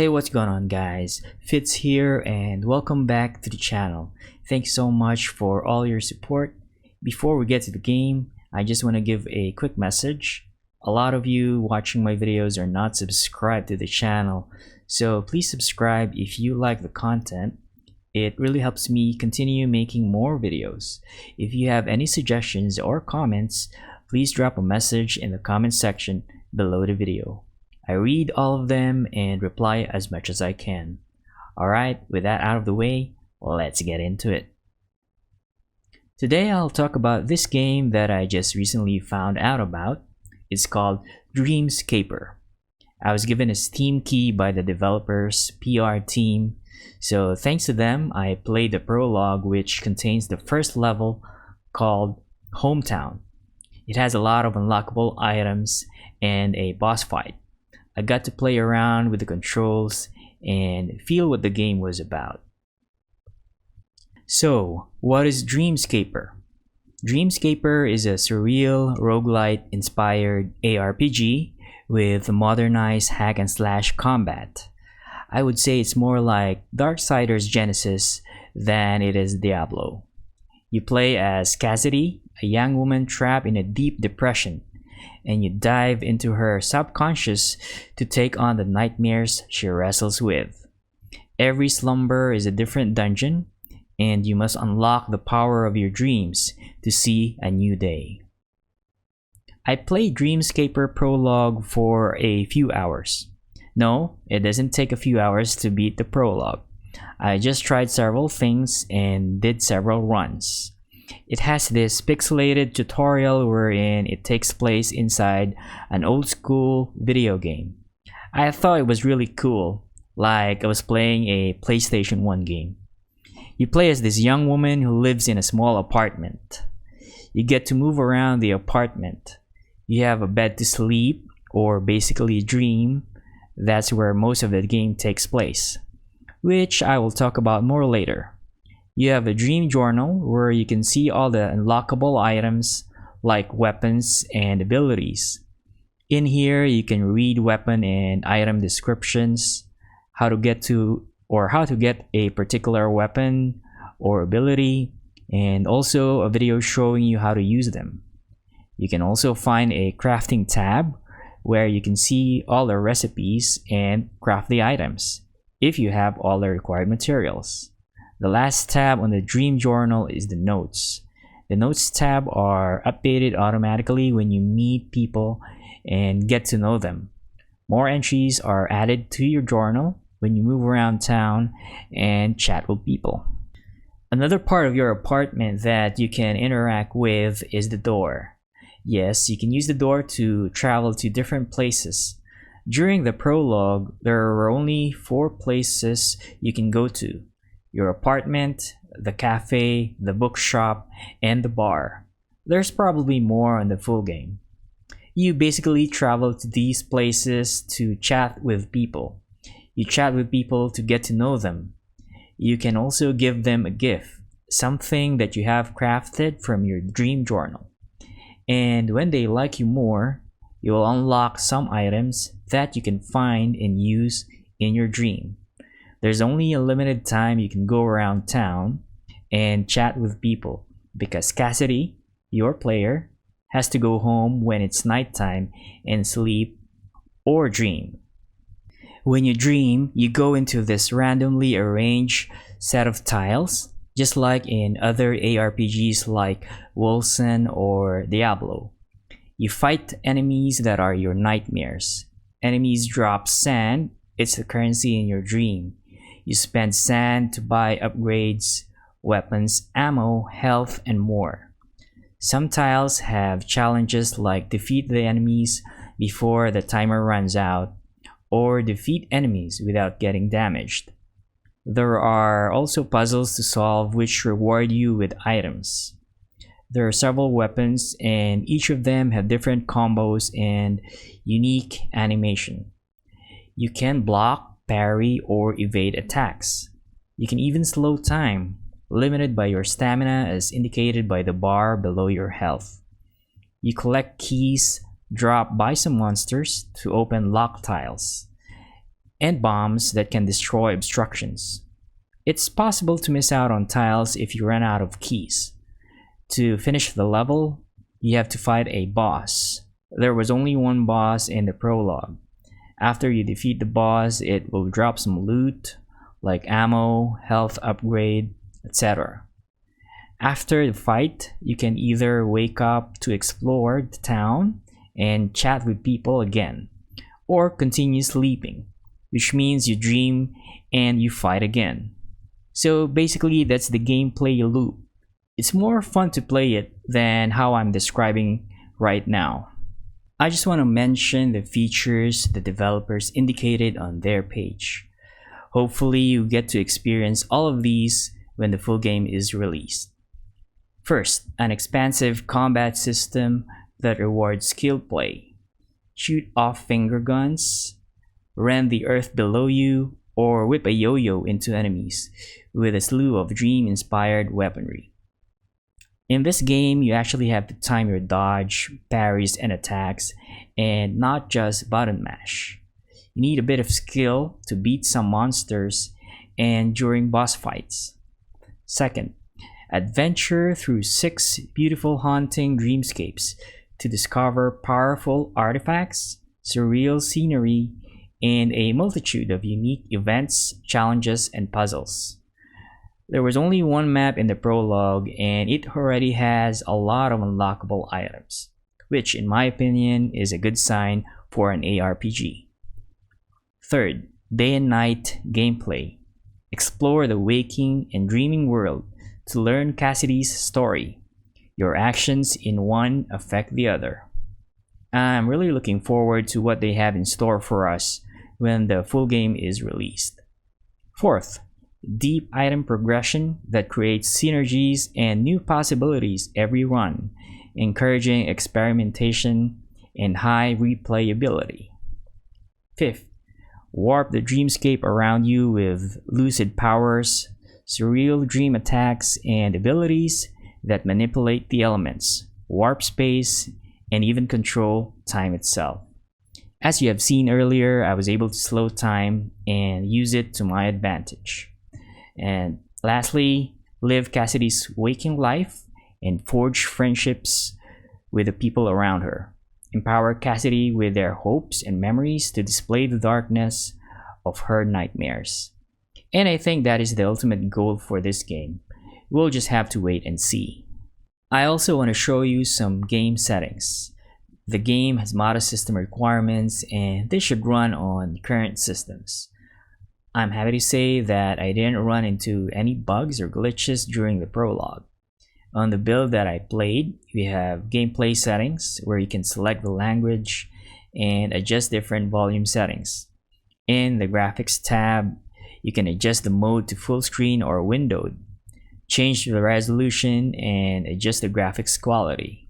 Hey, what's going on guys? Fitz here and welcome back to the channel. Thanks so much for all your support. Before we get to the game, I just want to give a quick message. A lot of you watching my videos are not subscribed to the channel, so please subscribe if you like the content. It really helps me continue making more videos. If you have any suggestions or comments, please drop a message in the comment section below the video. I read all of them and reply as much as I can. Alright, with that out of the way, let's get into it. Today I'll talk about this game that I just recently found out about. It's called Dreamscaper. I was given a Steam key by the developer's PR team, so thanks to them I played the prologue, which contains the first level called Hometown. It has a lot of unlockable items and a boss fight. I got to play around with the controls and feel what the game was about. So, what is Dreamscaper? Dreamscaper is a surreal roguelite inspired ARPG with modernized hack and slash combat. I would say it's more like Darksiders Genesis than it is Diablo. You play as Cassidy, a young woman trapped in a deep depression, and you dive into her subconscious to take on the nightmares she wrestles with. Every slumber is a different dungeon, and you must unlock the power of your dreams to see a new day. I played Dreamscaper Prologue for a few hours. No, it doesn't take a few hours to beat the prologue. I just tried several things and did several runs. It has this pixelated tutorial wherein it takes place inside an old school video game. I thought it was really cool, like I was playing a PlayStation 1 game. You play as this young woman who lives in a small apartment. You get to move around the apartment. You have a bed to sleep, or basically dream. That's where most of the game takes place, which I will talk about more later. You have a dream journal where you can see all the unlockable items like weapons and abilities. In here you can read weapon and item descriptions, how to get a particular weapon or ability, and also a video showing you how to use them. You can also find a crafting tab where you can see all the recipes and craft the items if you have all the required materials. The last tab on the Dream Journal is the Notes. The Notes tab are updated automatically when you meet people and get to know them. More entries are added to your journal when you move around town and chat with people. Another part of your apartment that you can interact with is the door. Yes, you can use the door to travel to different places. During the prologue, there were only 4 places you can go to: your apartment, the cafe, the bookshop, and the bar. There's probably more on the full game. You basically travel to these places to chat with people. You chat with people to get to know them. You can also give them a gift, something that you have crafted from your dream journal. And when they like you more, you will unlock some items that you can find and use in your dream. There's only a limited time you can go around town and chat with people because Cassidy, your player, has to go home when it's nighttime and sleep or dream. When you dream, you go into this randomly arranged set of tiles, just like in other ARPGs like Wolcen or Diablo. You fight enemies that are your nightmares. Enemies drop sand, it's the currency in your dream. You spend sand to buy upgrades, weapons, ammo, health, and more. Some tiles have challenges like defeat the enemies before the timer runs out, or defeat enemies without getting damaged. There are also puzzles to solve which reward you with items. There are several weapons and each of them have different combos and unique animation. You can block, parry, or evade attacks. You can even slow time, limited by your stamina as indicated by the bar below your health. You collect keys dropped by some monsters to open lock tiles. and bombs that can destroy obstructions. It's possible to miss out on tiles if you run out of keys. To finish the level, you have to fight a boss. There was only one boss in the prologue. After you defeat the boss, it will drop some loot like ammo, health upgrade, etc. After the fight, you can either wake up to explore the town and chat with people again, or continue sleeping, which means you dream and you fight again. So basically, that's the gameplay loop. It's more fun to play it than how I'm describing right now. I just want to mention the features the developers indicated on their page. Hopefully you get to experience all of these when the full game is released. First, an expansive combat system that rewards skill play. Shoot off finger guns, rend the earth below you, or whip a yo-yo into enemies with a slew of dream-inspired weaponry. In this game, you actually have to time your dodge, parries, and attacks, and not just button mash. You need a bit of skill to beat some monsters and during boss fights. Second, adventure through 6 beautiful haunting dreamscapes to discover powerful artifacts, surreal scenery, and a multitude of unique events, challenges, and puzzles. There was only one map in the prologue, and it already has a lot of unlockable items, which in my opinion is a good sign for an ARPG. Third, day and night gameplay. Explore the waking and dreaming world to learn Cassidy's story. Your actions in one affect the other. I'm really looking forward to what they have in store for us when the full game is released. Fourth, deep item progression that creates synergies and new possibilities every run, encouraging experimentation and high replayability. Fifth, warp the dreamscape around you with lucid powers, surreal dream attacks, and abilities that manipulate the elements, warp space, and even control time itself. As you have seen earlier, I was able to slow time and use it to my advantage. And lastly, live Cassidy's waking life and forge friendships with the people around her. Empower Cassidy with their hopes and memories to display the darkness of her nightmares. And I think that is the ultimate goal for this game. We'll just have to wait and see. I also want to show you some game settings. The game has modest system requirements and they should run on current systems. I'm happy to say that I didn't run into any bugs or glitches during the prologue. On the build that I played, we have gameplay settings where you can select the language and adjust different volume settings. In the graphics tab, you can adjust the mode to full screen or windowed, change the resolution, and adjust the graphics quality.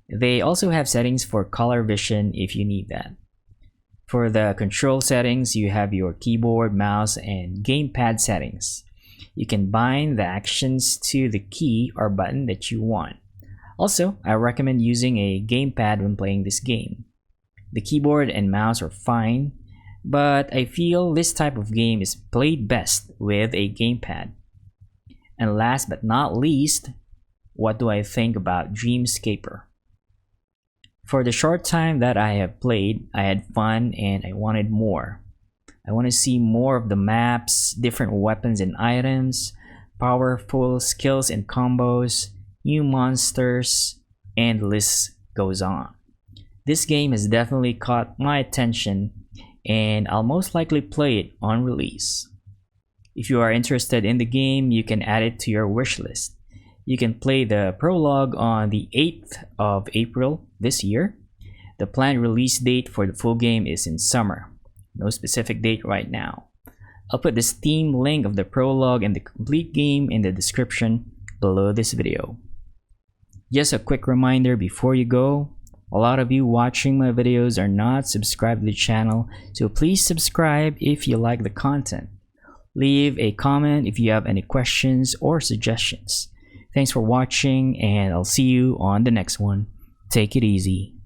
They also have settings for color vision if you need that. For the control settings, you have your keyboard, mouse, and gamepad settings. You can bind the actions to the key or button that you want. Also, I recommend using a gamepad when playing this game. The keyboard and mouse are fine, but I feel this type of game is played best with a gamepad. And last but not least, what do I think about Dreamscaper? For the short time that I have played, I had fun and I wanted more. I want to see more of the maps, different weapons and items, powerful skills and combos, new monsters, and the list goes on. This game has definitely caught my attention and I'll most likely play it on release. If you are interested in the game, you can add it to your wish list. You can play the prologue on the 8th of April this year. The planned release date for the full game is in summer. No specific date right now. I'll put the Steam link of the prologue and the complete game in the description below this video. Just a quick reminder before you go, a lot of you watching my videos are not subscribed to the channel, so please subscribe if you like the content. Leave a comment if you have any questions or suggestions. Thanks for watching and I'll see you on the next one. Take it easy.